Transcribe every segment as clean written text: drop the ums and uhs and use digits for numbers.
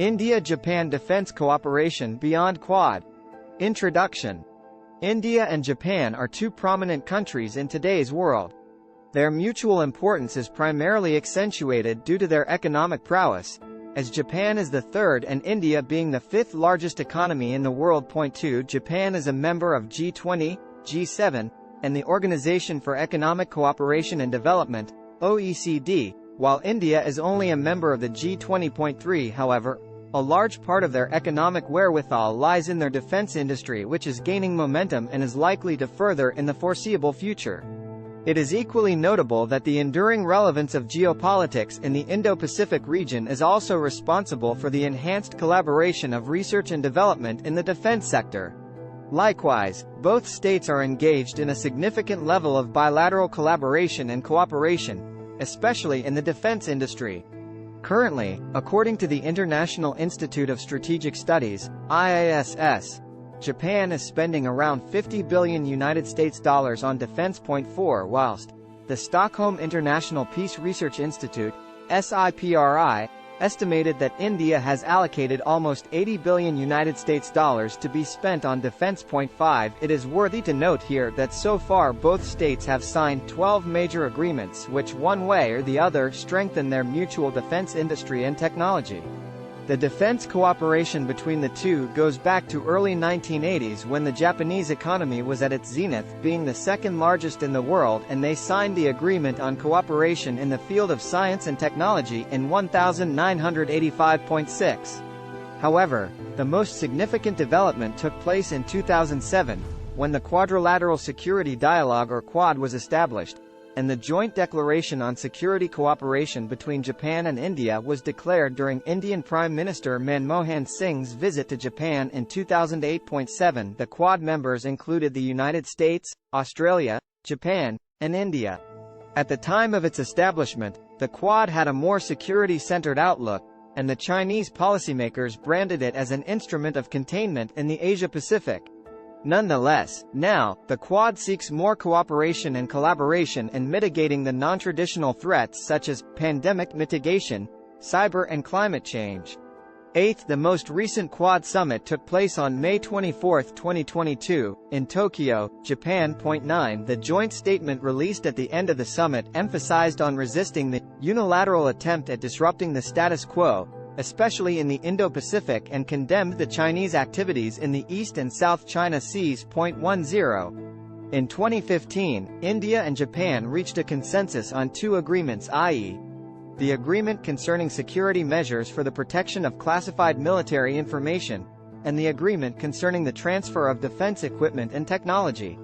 India-Japan Defense Cooperation Beyond Quad. Introduction. India and Japan are two prominent countries in today's world. Their mutual importance is primarily accentuated due to their economic prowess, as Japan is the third and India being the fifth largest economy in the world. 2. Japan is a member of G20, G7, and the Organization for Economic Cooperation and Development, OECD, while India is only a member of the G20. 3. However, a large part of their economic wherewithal lies in their defense industry, which is gaining momentum and is likely to further in the foreseeable future. It is equally notable that the enduring relevance of geopolitics in the Indo-Pacific region is also responsible for the enhanced collaboration of research and development in the defense sector. Likewise, both states are engaged in a significant level of bilateral collaboration and cooperation, especially in the defense industry. Currently, according to the International Institute of Strategic Studies, IISS, Japan is spending around $50 billion on defense. 4 Whilst the Stockholm International Peace Research Institute, SIPRI, estimated that India has allocated almost $80 billion to be spent on defense. 5 It is worthy to note here that so far both states have signed 12 major agreements which one way or the other strengthen their mutual defense industry and technology. The defense cooperation between the two goes back to early 1980s when the Japanese economy was at its zenith, being the second largest in the world, and they signed the Agreement on Cooperation in the Field of Science and Technology in 1985.6. However, the most significant development took place in 2007, when the Quadrilateral Security Dialogue or Quad was established, and the Joint Declaration on Security Cooperation between Japan and India was declared during Indian Prime Minister Manmohan Singh's visit to Japan in 2008. The Quad members included the United States, Australia, Japan, and India. At the time of its establishment, the Quad had a more security-centered outlook, and the Chinese policymakers branded it as an instrument of containment in the Asia-Pacific. Nonetheless, now, the Quad seeks more cooperation and collaboration in mitigating the non-traditional threats such as pandemic mitigation, cyber and climate change. 8. The most recent Quad summit took place on May 24, 2022, in Tokyo, Japan. 9 The joint statement released at the end of the summit emphasized on resisting the unilateral attempt at disrupting the status quo, especially in the Indo-Pacific, and condemned the Chinese activities in the East and South China Seas. 10 In 2015, India and Japan reached a consensus on two agreements, i.e., the Agreement Concerning Security Measures for the Protection of Classified Military Information, and the Agreement Concerning the Transfer of Defense Equipment and Technology.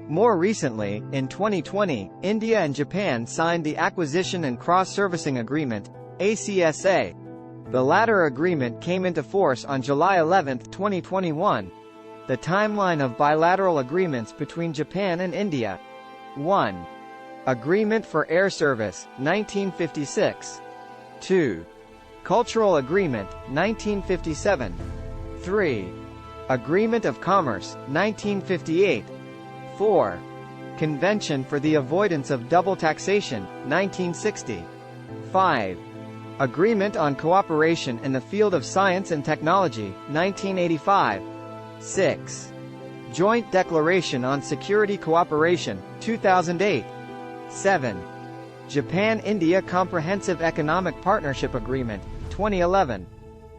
More recently, in 2020, India and Japan signed the Acquisition and Cross-Servicing Agreement, ACSA. The latter agreement came into force on July 11, 2021. The timeline of bilateral agreements between Japan and India. 1. Agreement for Air Service, 1956. 2. Cultural Agreement, 1957. 3. Agreement of Commerce, 1958. 4. Convention for the Avoidance of Double Taxation, 1960. 5. Agreement on Cooperation in the Field of Science and Technology, 1985. 6. Joint Declaration on Security Cooperation, 2008. 7. Japan-India Comprehensive Economic Partnership Agreement, 2011.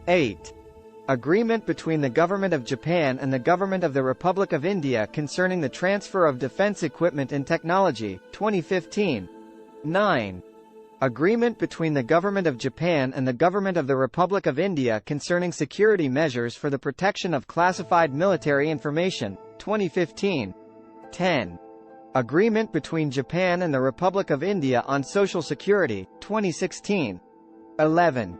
8. Agreement between the Government of Japan and the Government of the Republic of India concerning the transfer of defense equipment and technology, 2015. 9. Agreement between the Government of Japan and the Government of the Republic of India concerning security measures for the protection of classified military information, 2015. 10. Agreement between Japan and the Republic of India on Social Security, 2016. 11.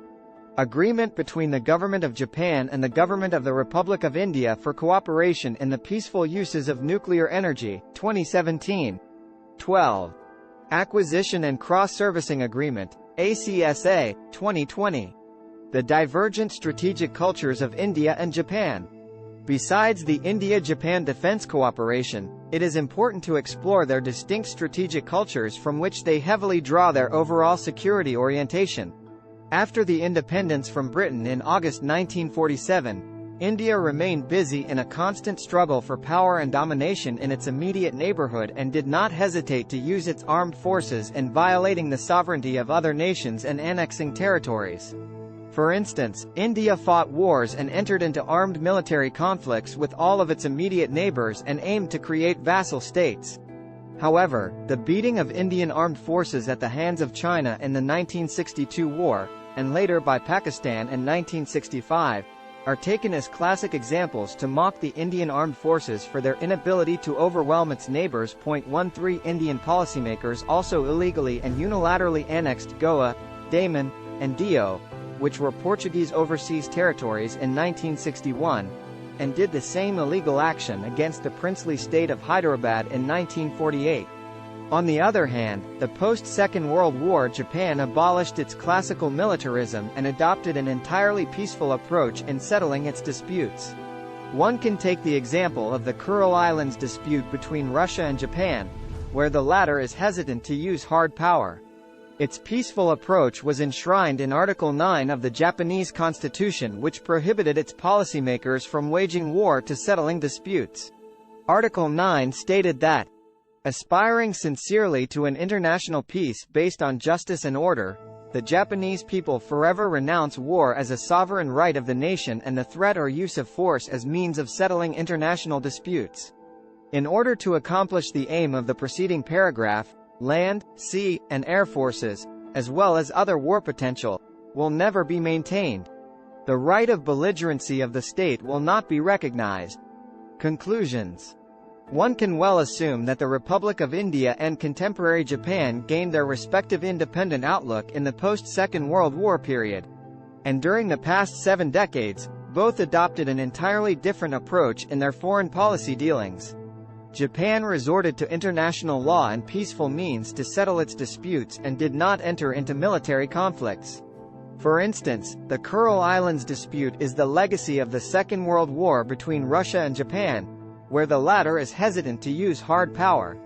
Agreement between the Government of Japan and the Government of the Republic of India for cooperation in the peaceful uses of nuclear energy, 2017. 12. Acquisition and Cross-Servicing Agreement, ACSA, 2020. The divergent strategic cultures of India and Japan. Besides the India-Japan defense cooperation, it is important to explore their distinct strategic cultures from which they heavily draw their overall security orientation. After the independence from Britain in August 1947, India remained busy in a constant struggle for power and domination in its immediate neighborhood and did not hesitate to use its armed forces in violating the sovereignty of other nations and annexing territories. For instance, India fought wars and entered into armed military conflicts with all of its immediate neighbors and aimed to create vassal states. However, the beating of Indian armed forces at the hands of China in the 1962 war, and later by Pakistan in 1965, are taken as classic examples to mock the Indian armed forces for their inability to overwhelm its neighbors. 13 Indian policymakers also illegally and unilaterally annexed Goa, Daman, and Dio, which were Portuguese overseas territories in 1961, and did the same illegal action against the princely state of Hyderabad in 1948. On the other hand, the post-Second World War Japan abolished its classical militarism and adopted an entirely peaceful approach in settling its disputes. One can take the example of the Kuril Islands dispute between Russia and Japan, where the latter is hesitant to use hard power. Its peaceful approach was enshrined in Article 9 of the Japanese Constitution, which prohibited its policymakers from waging war to settling disputes. Article 9 stated that, aspiring sincerely to an international peace based on justice and order, the Japanese people forever renounce war as a sovereign right of the nation and the threat or use of force as means of settling international disputes. In order to accomplish the aim of the preceding paragraph, land, sea, and air forces, as well as other war potential, will never be maintained. The right of belligerency of the state will not be recognized. Conclusions. One can well assume that the Republic of India and contemporary Japan gained their respective independent outlook in the post-Second World War period. And during the past 7 decades, both adopted an entirely different approach in their foreign policy dealings. Japan resorted to international law and peaceful means to settle its disputes and did not enter into military conflicts. For instance, the Kuril Islands dispute is the legacy of the Second World War between Russia and Japan, where the latter is hesitant to use hard power.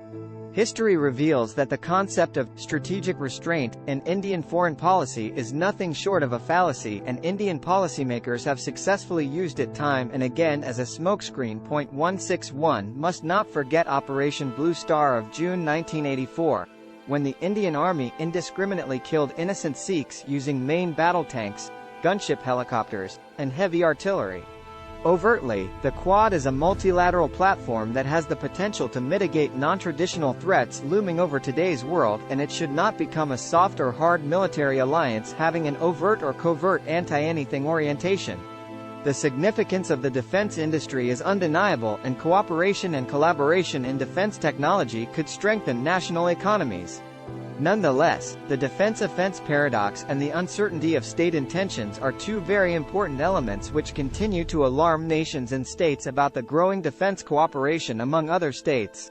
History reveals that the concept of strategic restraint in Indian foreign policy is nothing short of a fallacy, and Indian policymakers have successfully used it time and again as a smokescreen. 161 Must not forget Operation Blue Star of June 1984, when the Indian Army indiscriminately killed innocent Sikhs using main battle tanks, gunship helicopters, and heavy artillery. Overtly, the Quad is a multilateral platform that has the potential to mitigate non-traditional threats looming over today's world, and it should not become a soft or hard military alliance having an overt or covert anti-anything orientation. The significance of the defense industry is undeniable, and cooperation and collaboration in defense technology could strengthen national economies. Nonetheless, the defense-offense paradox and the uncertainty of state intentions are two very important elements which continue to alarm nations and states about the growing defense cooperation among other states.